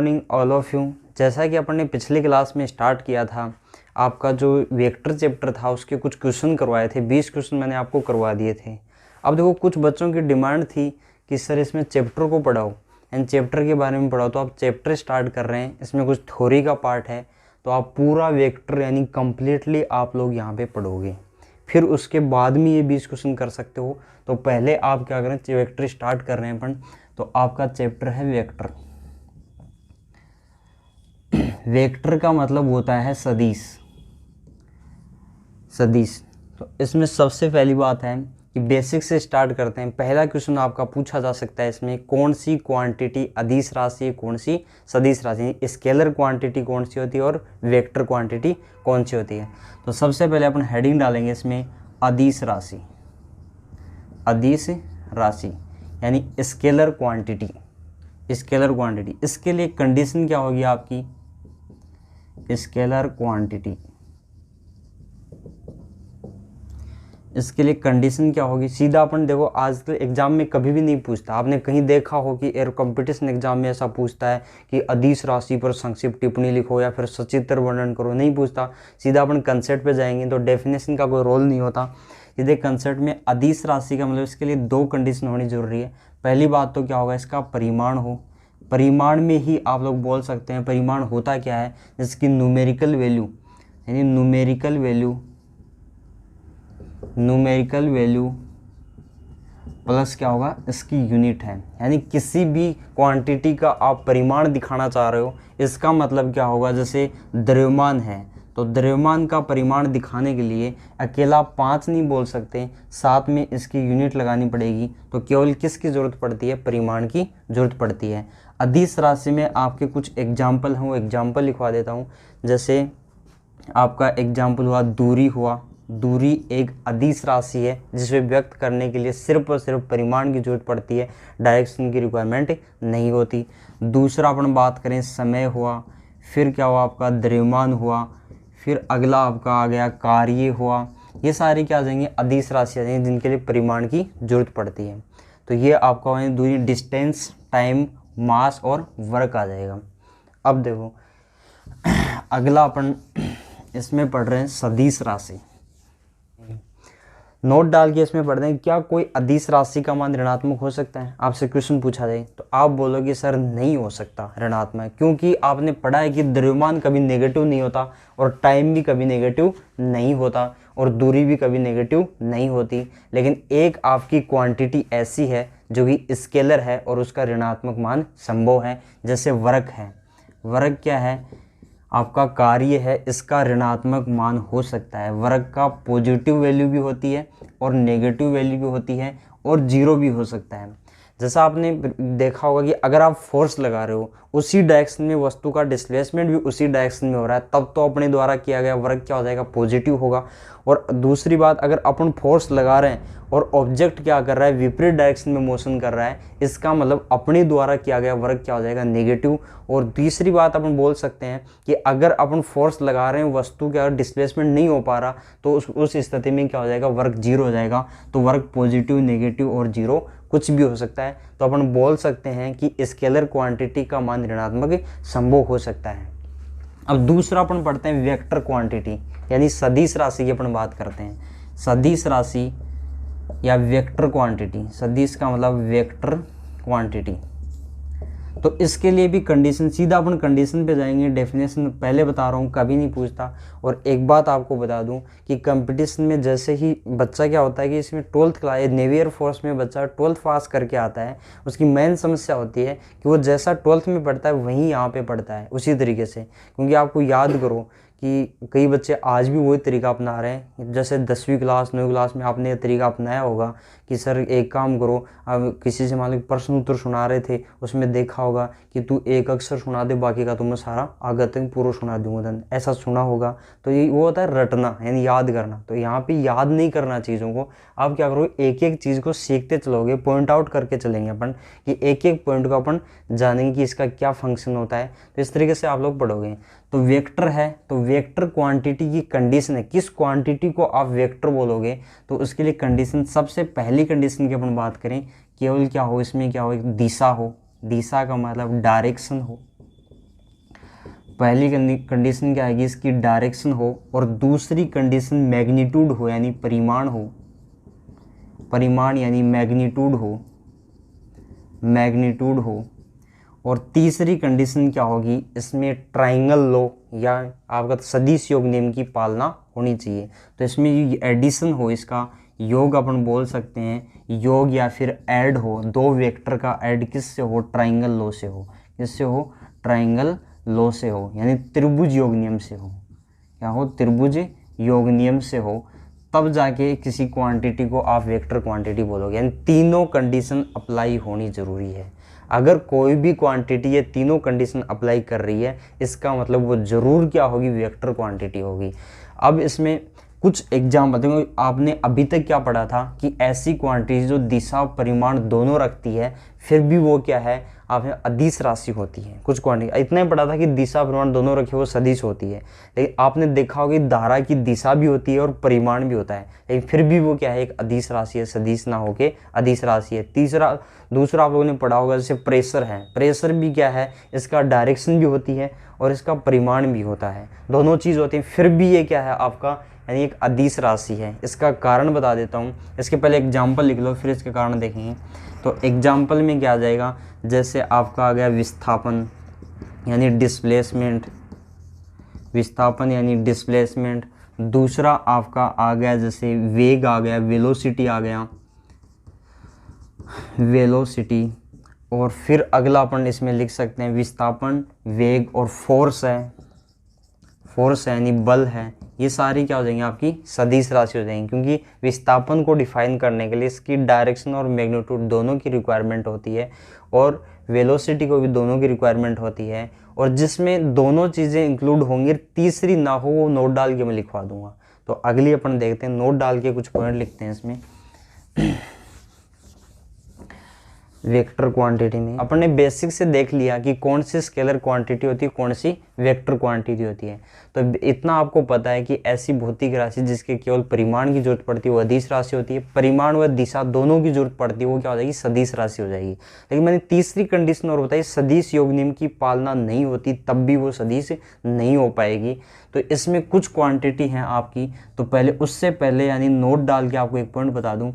Morning all of you. जैसा कि अपन ने पिछली क्लास में स्टार्ट किया था, आपका जो वेक्टर चैप्टर था उसके कुछ क्वेश्चन करवाए थे, 20 क्वेश्चन मैंने आपको करवा दिए थे। अब देखो कुछ बच्चों की डिमांड थी कि सर इसमें चैप्टर को पढ़ाओ एंड चैप्टर के बारे में पढ़ाओ, तो आप चैप्टर स्टार्ट कर रहे हैं, इसमें कुछ थ्योरी का पार्ट है, तो आप पूरा वेक्टर यानी कम्प्लीटली आप लोग यहाँ पे पढ़ोगे, फिर उसके बाद में ये 20 क्वेश्चन कर सकते हो। तो पहले आप क्या करें, वेक्टर स्टार्ट कर रहे हैं अपन, तो आपका चैप्टर है वेक्टर। वेक्टर का मतलब होता है सदिश। सदिश, तो इसमें सबसे पहली बात है कि बेसिक से स्टार्ट करते हैं। पहला क्वेश्चन आपका पूछा जा सकता है इसमें, कौन सी क्वांटिटी अदिश राशि है, कौन सी सदिश राशि, स्केलर क्वांटिटी कौन सी होती है और वेक्टर क्वांटिटी कौन सी होती है। तो सबसे पहले अपन हेडिंग डालेंगे इसमें अदिश राशि। अदिश राशि यानी स्केलर क्वांटिटी। स्केलर क्वांटिटी, इसके लिए कंडीशन क्या होगी आपकी, स्केलर क्वांटिटी, इसके लिए कंडीशन क्या होगी। सीधा अपन देखो, आजकल एग्जाम में कभी भी नहीं पूछता, आपने कहीं देखा हो कि एयर कंपटीशन एग्जाम में ऐसा पूछता है कि अदिश राशि पर संक्षिप्त टिप्पणी लिखो या फिर सचित्र वर्णन करो, नहीं पूछता। सीधा अपन कंसेप्ट पे जाएंगे, तो डेफिनेशन का कोई रोल नहीं होता। सीधे कंसेप्ट में अदिश राशि का मतलब, इसके लिए दो कंडीशन होनी जरूरी है। पहली बात तो क्या होगा, इसका परिमाण हो। परिमाण में ही आप लोग बोल सकते हैं परिमाण होता क्या है, जिसकी न्यूमेरिकल वैल्यू यानी न्यूमेरिकल वैल्यू प्लस क्या होगा, इसकी यूनिट है। यानी किसी भी क्वांटिटी का आप परिमाण दिखाना चाह रहे हो, इसका मतलब क्या होगा, जैसे द्रव्यमान है तो द्रव्यमान का परिमाण दिखाने के लिए अकेला 5 नहीं बोल सकते, साथ में इसकी यूनिट लगानी पड़ेगी। तो केवल किसकी ज़रूरत पड़ती है, परिमाण की ज़रूरत पड़ती है। अदिश राशि में आपके कुछ एग्जाम्पल हैं, वो एग्जाम्पल लिखवा देता हूँ। जैसे आपका एग्जाम्पल हुआ दूरी हुआ। दूरी एक अदिश राशि है जिसे व्यक्त करने के लिए सिर्फ और सिर्फ परिमाण की जरूरत पड़ती है, डायरेक्शन की रिक्वायरमेंट नहीं होती। दूसरा अपन बात करें समय हुआ, फिर क्या हुआ आपका द्रव्यमान हुआ, फिर अगला आपका आ गया कार्य हुआ। ये सारी क्या आ जाएंगे, अदिश राशि आ जाएंगे जिनके लिए परिमाण की जरूरत पड़ती है। तो ये आपका दूरी, डिस्टेंस, टाइम, मास और वर्क आ जाएगा। अब देखो अगला अपन इसमें पढ़ रहे हैं सदिश राशि। नोट डाल के इसमें पढ़ते हैं, क्या कोई अदिश राशि का मान ऋणात्मक हो सकता है। आपसे क्वेश्चन पूछा जाए तो आप बोलोगे सर नहीं हो सकता ऋणात्मक, क्योंकि आपने पढ़ा है कि द्रव्यमान कभी नेगेटिव नहीं होता और टाइम भी कभी नेगेटिव नहीं होता और दूरी भी कभी नेगेटिव नहीं होती। लेकिन एक आपकी क्वांटिटी ऐसी है जो कि स्केलर है और उसका ऋणात्मक मान संभव है, जैसे वर्क है। वर्क क्या है, आपका कार्य है, इसका ऋणात्मक मान हो सकता है। वर्क का पॉजिटिव वैल्यू भी होती है और नेगेटिव वैल्यू भी होती है और जीरो भी हो सकता है। जैसा आपने देखा होगा कि अगर आप फोर्स लगा रहे हो, उसी डायरेक्शन में वस्तु का डिस्प्लेसमेंट भी उसी डायरेक्शन में हो रहा है, तब तो अपने द्वारा किया गया वर्क क्या हो जाएगा, पॉजिटिव होगा। और दूसरी बात, अगर अपन फोर्स लगा रहे हैं और ऑब्जेक्ट क्या कर रहा है, विपरीत डायरेक्शन में मोशन कर रहा है, इसका मतलब अपने द्वारा किया गया वर्क क्या हो जाएगा, नेगेटिव। और तीसरी बात अपन बोल सकते हैं कि अगर अपन फोर्स लगा रहे हैं, वस्तु का डिस्प्लेसमेंट नहीं हो पा रहा, तो उस स्थिति में क्या हो जाएगा, वर्क जीरो हो जाएगा। तो वर्क पॉजिटिव, नेगेटिव और जीरो कुछ भी हो सकता है। तो अपन बोल सकते हैं कि स्केलर क्वांटिटी का मान ऋणात्मक संभव हो सकता है। अब दूसरा अपन पढ़ते हैं वेक्टर क्वांटिटी, यानी सदिश राशि की अपन बात करते हैं। सदिश राशि या वेक्टर क्वांटिटी, सदिश का मतलब वेक्टर क्वांटिटी। तो इसके लिए भी कंडीशन, सीधा अपन कंडीशन पे जाएंगे। डेफिनेशन पहले बता रहा हूँ, कभी नहीं पूछता। और एक बात आपको बता दूं कि कंपटीशन में जैसे ही बच्चा क्या होता है कि इसमें 12th class, navy air force में बच्चा 12th पास करके आता है, उसकी मेन समस्या होती है कि वो जैसा 12th में पढ़ता है वहीं यहाँ पे पढ़ता है उसी तरीके से। क्योंकि आपको याद करो कि कई बच्चे आज भी वही तरीका अपना रहे हैं। जैसे 10वीं क्लास 9वीं क्लास में आपने ये तरीका अपनाया होगा कि सर एक काम करो, अब किसी से मान लो प्रश्न उत्तर सुना रहे थे, उसमें देखा होगा कि तू एक अक्षर सुना दे, बाकी का तुम्हें सारा आगे तक पूरा सुना दूंगा, ऐसा सुना होगा। तो ये वो होता है रटना, यानी याद करना। तो यहाँ पे याद नहीं करना चीज़ों को, आप क्या करोगे, एक एक चीज़ को सीखते चलोगे, पॉइंट आउट करके चलेंगे अपन कि एक एक पॉइंट को अपन जानेंगे कि इसका क्या फंक्शन होता है। तो इस तरीके से आप लोग पढ़ोगे। तो वेक्टर है, तो वेक्टर क्वांटिटी की कंडीशन है, किस क्वांटिटी को आप वेक्टर बोलोगे, तो उसके लिए कंडीशन, सबसे पहली कंडीशन की अपन बात करें, केवल क्या हो, इसमें क्या हो, एक दिशा हो। दिशा का मतलब डायरेक्शन हो। पहली कंडीशन क्या आएगी, इसकी डायरेक्शन हो, और दूसरी कंडीशन मैग्नीट्यूड हो यानी परिमाण हो, परिमाण यानी मैग्नीट्यूड हो, और तीसरी कंडीशन क्या होगी, इसमें ट्राइंगल लॉ या आपका सदिश योग नियम की पालना होनी चाहिए। तो इसमें एडिशन हो, इसका योग अपन बोल सकते हैं, योग या फिर ऐड हो, दो वेक्टर का ऐड किससे हो, ट्राइंगल लॉ से हो। किससे हो, ट्राइंगल लॉ से हो, यानी त्रिभुज योग नियम से हो। क्या हो, त्रिभुज योग नियम से हो, तब जाके किसी क्वांटिटी को आप वेक्टर क्वांटिटी बोलोगे। यानी तीनों कंडीशन अप्लाई होनी जरूरी है। अगर कोई भी क्वांटिटी ये तीनों कंडीशन अप्लाई कर रही है, इसका मतलब वो जरूर क्या होगी, वेक्टर क्वांटिटी होगी। अब इसमें कुछ एग्जाम्पल देखो, आपने अभी तक क्या पढ़ा था कि ऐसी क्वांटिटी जो दिशा परिमाण दोनों रखती है, फिर भी वो क्या है, आपने अदिश राशि होती है। कुछ क्वांटिटी इतना ही पढ़ा था कि दिशा परिमाण दोनों रखे वो सदिश होती है, लेकिन आपने देखा होगा कि धारा की दिशा भी होती है और परिमाण भी होता है, लेकिन फिर भी वो क्या है, एक अदिश राशि है, सदिश ना होके अदिश राशि है। दूसरा आप लोगों ने पढ़ा होगा जैसे प्रेशर है, प्रेशर भी क्या है, इसका डायरेक्शन भी होती है और इसका परिमाण भी होता है, दोनों चीज़ होती हैं, फिर भी ये क्या है आपका, यानी एक अदिश राशि है। इसका कारण बता देता हूँ, इसके पहले एग्जाम्पल लिख लो फिर इसके कारण देखेंगे। तो एग्जाम्पल में क्या आ जाएगा, जैसे आपका आ गया विस्थापन यानी डिस्प्लेसमेंट, विस्थापन यानी डिस्प्लेसमेंट। दूसरा आपका आ गया जैसे वेग आ गया, वेलोसिटी आ गया, वेलोसिटी। और फिर अगला अपन इसमें लिख सकते हैं विस्थापन, वेग और फोर्स है, फोर्स है यानी बल है। ये सारी क्या हो जाएंगी, आपकी सदिश राशि हो जाएंगी, क्योंकि विस्थापन को डिफाइन करने के लिए इसकी डायरेक्शन और मैग्नीट्यूड दोनों की रिक्वायरमेंट होती है, और वेलोसिटी को भी दोनों की रिक्वायरमेंट होती है। और जिसमें दोनों चीज़ें इंक्लूड होंगी, तीसरी ना हो, वो नोट डाल के मैं लिखवा दूंगा। तो अगली अपन देखते हैं, नोट डाल के कुछ पॉइंट लिखते हैं इसमें। वेक्टर क्वांटिटी में अपन ने बेसिक से देख लिया कि कौन सी स्केलर क्वांटिटी होती है, कौन सी वेक्टर क्वांटिटी होती है। तो इतना आपको पता है कि ऐसी भौतिक राशि जिसके केवल परिमाण की जरूरत पड़ती है वो अदिश राशि होती है, परिमाण व दिशा दोनों की जरूरत पड़ती है वो क्या हो जाएगी, सदिश राशि हो जाएगी। लेकिन मैंने तीसरी कंडीशन और बताई, सदिश योग नियम की पालना नहीं होती तब भी वो सदिश नहीं हो पाएगी। तो इसमें कुछ क्वांटिटी हैं आपकी, तो पहले उससे पहले यानी नोट डाल के आपको एक पॉइंट बता दूं,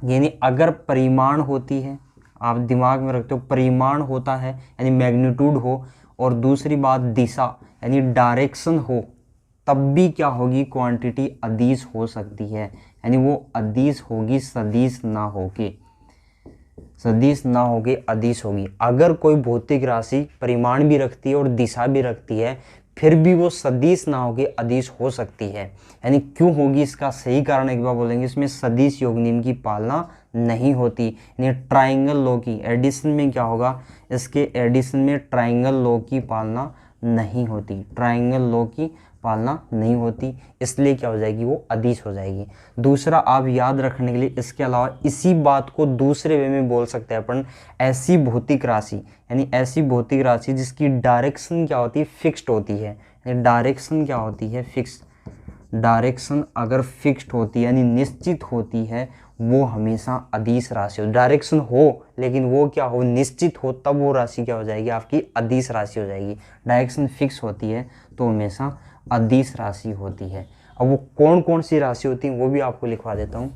यानी अगर परिमाण होती है, आप दिमाग में रखते हो परिमाण होता है यानी मैग्नीट्यूड हो, और दूसरी बात दिशा यानी डायरेक्शन हो, तब भी क्या होगी, क्वांटिटी अदिश हो सकती है, यानी वो अदिश होगी, सदिश ना होगी, सदिश ना होगी, अदिश होगी। अगर कोई भौतिक राशि परिमाण भी रखती है और दिशा भी रखती है, फिर भी वो सदिश ना होगी, अदिश हो सकती है। यानी क्यों होगी, इसका सही कारण एक बार बोलेंगे, इसमें सदिश योग नियम की पालना नहीं होती। यानी ट्राइंगल लॉ की एडिशन में क्या होगा, इसके एडिशन में ट्राइंगल लॉ की पालना नहीं होती, ट्राइंगल लॉ की पालना नहीं होती, इसलिए क्या हो जाएगी, वो अदिश हो जाएगी। दूसरा आप याद रखने के लिए इसके अलावा इसी बात को दूसरे वे में बोल सकते हैं अपन, ऐसी भौतिक राशि यानी ऐसी भौतिक राशि जिसकी डायरेक्शन क्या होती है, फिक्स्ड होती है। यानी डायरेक्शन क्या होती है, फिक्स, डायरेक्शन अगर फिक्स्ड होती है यानी निश्चित होती है, वो हमेशा अदिश राशि हो। डायरेक्शन हो लेकिन वो क्या हो, निश्चित हो, तब वो राशि क्या हो जाएगी, आपकी अदिश राशि हो जाएगी। डायरेक्शन फिक्स होती है तो हमेशा अदिश राशि होती है। अब वो कौन कौन सी राशि होती है वो भी आपको लिखवा देता हूँ।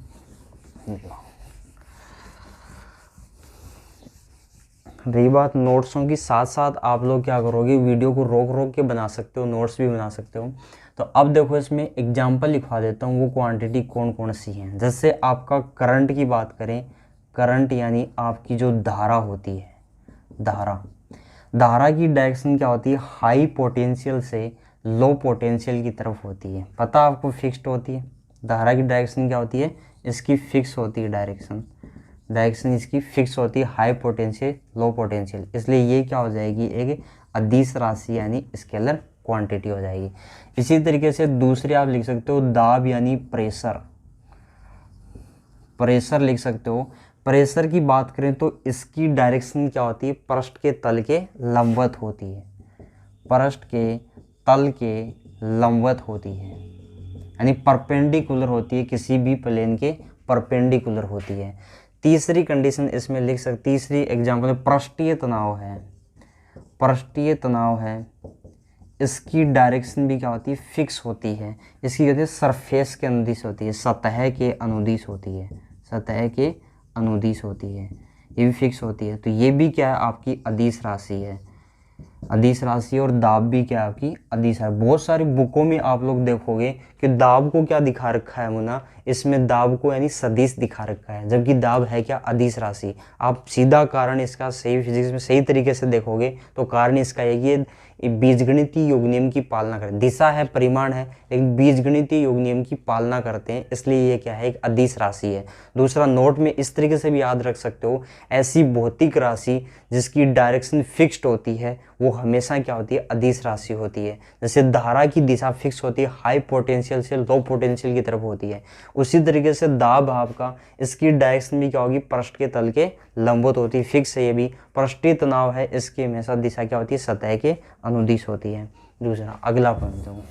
रही बात नोट्सों की, साथ साथ आप लोग क्या करोगे, वीडियो को रोक रोक के बना सकते हो, नोट्स भी बना सकते हो। तो अब देखो इसमें एग्जाम्पल लिखवा देता हूँ, वो क्वांटिटी कौन कौन सी हैं। जैसे आपका करंट की बात करें, करंट यानी आपकी जो धारा होती है, धारा की डायरेक्शन क्या होती है, हाई पोटेंशियल से लो पोटेंशियल की तरफ होती है। पता आपको फिक्स्ड होती है, धारा की डायरेक्शन क्या होती है, इसकी फिक्स होती है डायरेक्शन इसकी फिक्स होती है, हाई पोटेंशियल लो पोटेंशियल, इसलिए ये क्या हो जाएगी, एक अदिश राशि यानी स्केलर क्वांटिटी हो जाएगी। इसी तरीके से दूसरे आप लिख सकते हो दाब यानी प्रेशर, प्रेशर लिख सकते हो। प्रेशर की बात करें तो इसकी डायरेक्शन क्या होती है, पृष्ठ के तल के लंबवत होती है, पृष्ठ के तल के लंबवत होती है, यानी परपेंडिकुलर होती है, किसी भी प्लेन के परपेंडिकुलर होती है। तीसरी कंडीशन इसमें लिख सकते, तीसरी एग्जाम्पल में पृष्ठीय तनाव है, पृष्ठीय तनाव है, इसकी डायरेक्शन भी क्या होती है, फिक्स होती है। इसकी कहते हैं सरफेस के अनुदिश होती है, सतह के अनुदिश होती है, सतह के अनुदिश होती है, ये भी फिक्स होती है। तो ये भी क्या है, आपकी अदिश राशि है, अदिश राशि। और दाब भी क्या है, आपकी अदिश है। बहुत सारी बुकों में आप लोग देखोगे कि दाब को क्या दिखा रखा है मुना, इसमें दाब को यानी सदिश दिखा रखा है, जबकि दाब है क्या, अदिश राशि। आप सीधा कारण इसका सही फिजिक्स में सही तरीके से देखोगे तो कारण इसका है कि ये बीजगणितीय योग नियम की पालना करें। दिशा है, परिमाण है, लेकिन बीजगणितीय योग नियम की पालना करते हैं, इसलिए ये क्या है, एक अदिश राशि है। दूसरा, नोट में इस तरीके से भी याद रख सकते हो, ऐसी भौतिक राशि जिसकी डायरेक्शन फिक्स्ड होती है वो हमेशा क्या होती है, अदिश राशि होती है। जैसे धारा की दिशा फिक्स होती है, हाई पोटेंशियल से लो पोटेंशियल की तरफ होती है, उसी तरीके से दाब आपका, इसकी डायरेक्शन भी क्या होगी, पृष्ठ के तल के लंबवत होती है, फिक्स है ये भी। पृष्ठीय तनाव है, इसकी हमेशा दिशा क्या होती है, सतह के अनुदिश होती है। दूसरा, अगला पॉइंट देखो,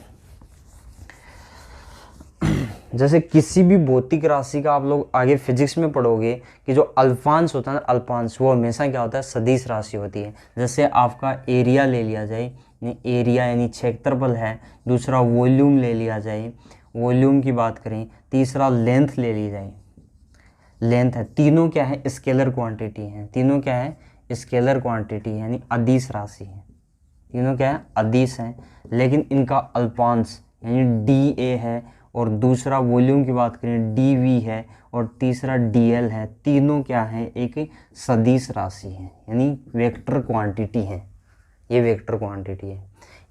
जैसे किसी भी भौतिक राशि का आप लोग आगे फिजिक्स में पढ़ोगे कि जो अल्पांश होता है ना, अल्पांश, वो हमेशा क्या होता है, सदिश राशि होती है। जैसे आपका एरिया ले लिया जाए, एरिया यानी क्षेत्रफल है। दूसरा, वॉल्यूम ले लिया जाए, वॉल्यूम की बात करें। तीसरा, लेंथ ले ली जाए, लेंथ है। तीनों क्या है, स्केलर क्वांटिटी है, तीनों क्या है, स्केलर क्वांटिटी यानी अदिश राशि है। तीनों क्या है, अदिश हैं, लेकिन इनका अल्पांश यानी डी ए है, और दूसरा वॉल्यूम की बात करें डी वी है, और तीसरा डी एल है। तीनों क्या है, एक सदिश राशि है, यानी वेक्टर क्वांटिटी है, ये वेक्टर क्वांटिटी है,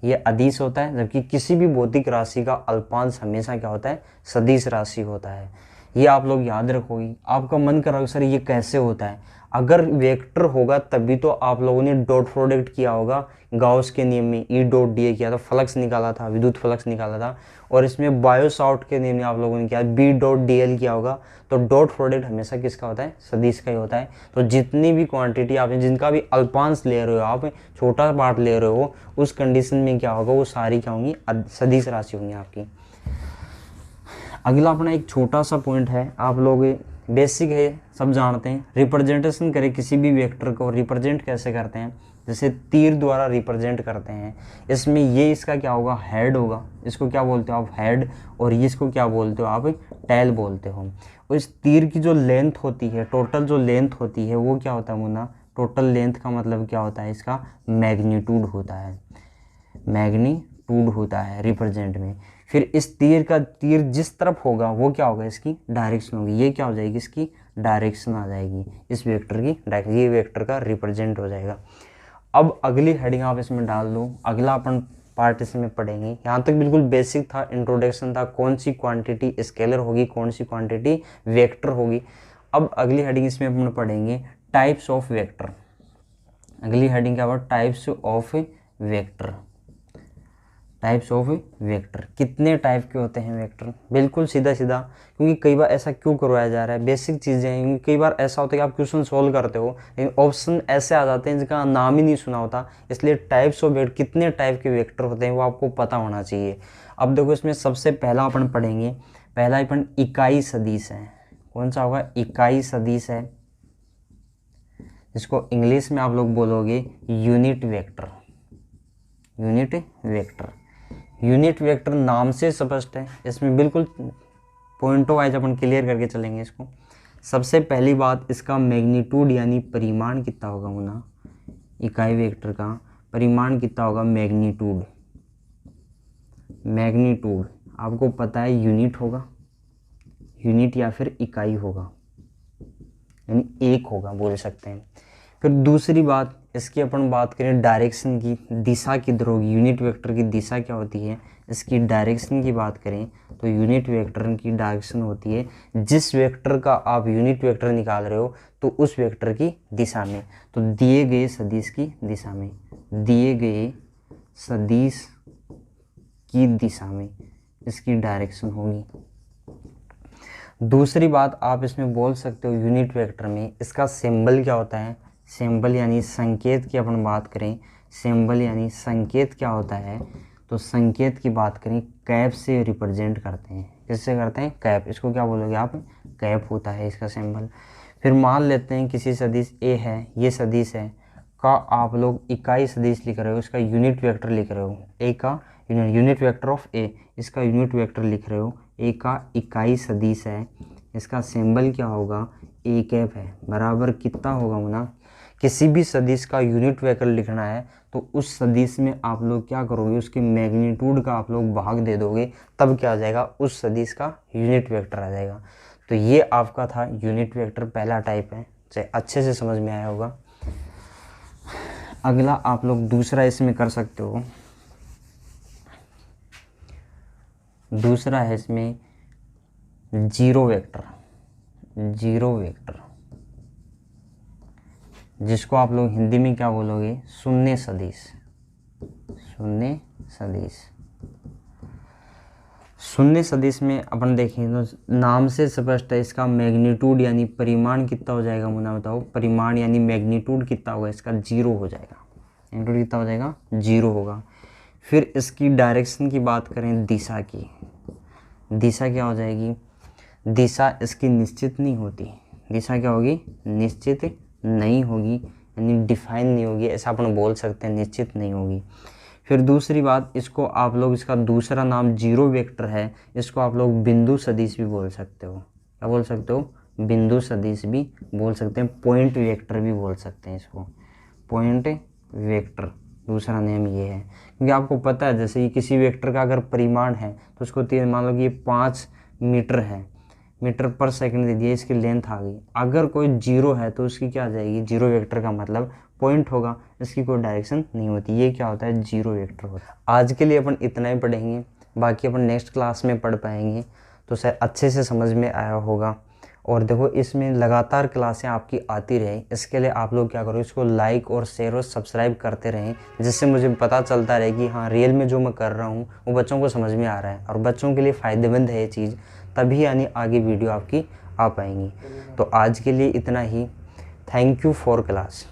ये अदिश होता है। जबकि किसी भी भौतिक राशि का अल्पांश हमेशा क्या होता है, सदिश राशि होता है। ये आप लोग याद रखोगे। आपका मन कर रहा है सर ये कैसे होता है, अगर वेक्टर होगा तभी तो आप लोगों ने डॉट प्रोडक्ट किया होगा, गाउस के नियम में ई डॉट डी ए किया था, फ्लक्स निकाला था, विद्युत फ्लक्स निकाला था। और इसमें बायो-सावर्ट के नियम में आप लोगों ने किया, बी डॉट डी एल किया होगा। तो डॉट प्रोडक्ट हमेशा किसका होता है, सदिश का ही होता है। तो जितनी भी क्वांटिटी आपने, जिनका भी अल्पांश ले रहे हो आप, छोटा पार्ट ले रहे हो, उस कंडीशन में क्या होगा, वो सारी क्या होंगी, सदिश राशि होंगी आपकी। अगला अपना एक छोटा सा पॉइंट है, आप लोग बेसिक है, सब जानते हैं। रिप्रेजेंटेशन करें किसी भी वेक्टर को, रिप्रेजेंट कैसे करते हैं, जैसे तीर द्वारा रिप्रेजेंट करते हैं। इसमें ये इसका क्या होगा, हेड होगा, इसको क्या बोलते हो आप, हेड, और ये इसको क्या बोलते हो आप, टेल बोलते हो। और इस तीर की जो लेंथ होती है, टोटल जो लेंथ होती है, वो क्या होता है मुन्ना, टोटल लेंथ का मतलब क्या होता है, इसका मैग्नीट्यूड होता है, मैग्नीट्यूड होता है रिप्रेजेंट में। फिर इस तीर का, तीर जिस तरफ होगा वो क्या होगा, इसकी डायरेक्शन होगी, ये क्या हो जाएगी, इसकी डायरेक्शन आ जाएगी, इस वेक्टर की डायरेक्शन, ये वेक्टर का रिप्रेजेंट हो जाएगा। अब अगली हेडिंग आप इसमें डाल दो, अगला अपन पार्ट इसमें पढ़ेंगे। यहाँ तक बिल्कुल बेसिक था, इंट्रोडक्शन था, कौन सी क्वांटिटी स्केलर होगी, कौन सी क्वांटिटी वेक्टर होगी। अब अगली हेडिंग इसमें अपन पढ़ेंगे टाइप्स ऑफ वेक्टर। अगली हेडिंग क्या हुआ, types of vector. Types of vector, कितने टाइप के होते हैं वेक्टर, बिल्कुल सीधा सीधा। क्योंकि कई बार ऐसा क्यों करवाया जा रहा है, बेसिक चीज़ें हैं। क्योंकि कई बार ऐसा होता है कि आप क्वेश्चन सोल्व करते हो लेकिन ऑप्शन ऐसे आ जाते हैं जिनका नाम ही नहीं सुना होता, इसलिए टाइप्स ऑफ वेक्टर, कितने टाइप के वेक्टर होते हैं वो आपको पता होना चाहिए। अब देखो इसमें सबसे पहला अपन पढ़ेंगे, पहला अपन इकाई सदिश है। कौन सा होगा, इकाई सदिश है, जिसको इंग्लिश में आप लोग बोलोगे unit vector. Unit vector, unit vector नाम से स्पष्ट है, इसमें बिल्कुल पॉइंटों वाइज अपन क्लियर करके चलेंगे इसको। सबसे पहली बात, इसका मैग्नीट्यूड यानी परिमाण कितना होगा होना, इकाई वेक्टर का परिमाण कितना होगा, मैग्नीट्यूड। मैग्नीट्यूड आपको पता है यूनिट होगा, यूनिट या फिर इकाई होगा, यानी एक होगा बोल सकते हैं। फिर दूसरी बात, इसकी अपन बात करें डायरेक्शन की, दिशा किधर होगी, यूनिट वेक्टर की दिशा क्या होती है, इसकी डायरेक्शन की बात करें तो यूनिट वेक्टर की डायरेक्शन होती है जिस वेक्टर का आप यूनिट वेक्टर निकाल रहे हो तो उस वेक्टर की दिशा में, तो दिए गए सदिश की दिशा में, दिए गए सदिश की दिशा में इसकी डायरेक्शन होगी। दूसरी बात आप इसमें बोल सकते हो यूनिट वेक्टर में इसका सिंबल क्या होता है, सिंबल यानी संकेत की अपन बात करें, सिंबल यानी संकेत क्या होता है, तो संकेत की बात करें कैप से रिप्रेजेंट करते हैं। किससे करते हैं, कैप, इसको क्या बोलोगे आप, कैप होता है इसका सिंबल। फिर मान लेते हैं किसी सदिश ए है, ये सदिश है, उसका आप लोग इकाई सदिश लिख रहे हो, इसका यूनिट वेक्टर लिख रहे हो, ए का यूनिट वेक्टर ऑफ ए, इसका यूनिट वेक्टर लिख रहे हो, ए का इकाई सदिश है, इसका सिंबल क्या होगा, ए कैप है, बराबर कितना होगा ना। किसी भी सदिश का यूनिट वेक्टर लिखना है तो उस सदिश में आप लोग क्या करोगे, उसके मैग्नीट्यूड का आप लोग भाग दे दोगे, तब क्या आ जाएगा, उस सदिश का यूनिट वेक्टर आ जाएगा। तो ये आपका था यूनिट वेक्टर, पहला टाइप है, चाहे अच्छे से समझ में आया होगा। अगला आप लोग दूसरा इसमें कर सकते हो, दूसरा है इसमें जीरो वेक्टर, जीरो वेक्टर, जिसको आप लोग हिंदी में क्या बोलोगे, शून्य सदिश, शून्य सदिश। शून्य सदिश में अपन देखें तो नाम से स्पष्ट है, इसका मैग्नीट्यूड यानी परिमाण कितना हो जाएगा, मुन्ना बताओ, परिमाण यानी मैग्नीट्यूड कितना होगा, इसका जीरो हो जाएगा, मैग्नीट्यूड कितना हो जाएगा, जीरो होगा। फिर इसकी डायरेक्शन की बात करें, दिशा की, दिशा क्या हो जाएगी, दिशा इसकी निश्चित नहीं होती, दिशा क्या होगी, निश्चित नहीं होगी, यानी डिफाइन नहीं होगी, ऐसा अपन बोल सकते हैं, निश्चित नहीं होगी। फिर दूसरी बात, इसको आप लोग, इसका दूसरा नाम जीरो वेक्टर है, इसको आप लोग बिंदु सदिश भी बोल सकते हो, क्या बोल सकते हो, बिंदु सदिश भी बोल सकते हैं, पॉइंट वेक्टर भी बोल सकते हैं इसको, पॉइंट वेक्टर दूसरा नेम ये है। क्योंकि आपको पता है जैसे ये किसी वेक्टर का अगर परिमाण है तो उसको मान लो कि ये 5 मीटर है, मीटर पर सेकंड दे दिया, इसकी लेंथ आ गई। अगर कोई जीरो है तो उसकी क्या आ जाएगी, जीरो वेक्टर का मतलब पॉइंट होगा, इसकी कोई डायरेक्शन नहीं होती, ये क्या होता है, जीरो वेक्टर होता है। आज के लिए अपन इतना ही पढ़ेंगे, बाकी अपन नेक्स्ट क्लास में पढ़ पाएंगे, तो शायद अच्छे से समझ में आया होगा। और देखो इसमें लगातार क्लासें आपकी आती रहें, इसके लिए आप लोग क्या करो, इसको लाइक और शेयर और सब्सक्राइब करते रहें, जिससे मुझे पता चलता रहे कि हाँ रियल में जो मैं कर रहा हूँ वो बच्चों को समझ में आ रहा है और बच्चों के लिए फ़ायदेमंद है ये चीज़, तभी यानी आगे वीडियो आपकी आ पाएंगी। तो आज के लिए इतना ही, थैंक यू फॉर क्लास।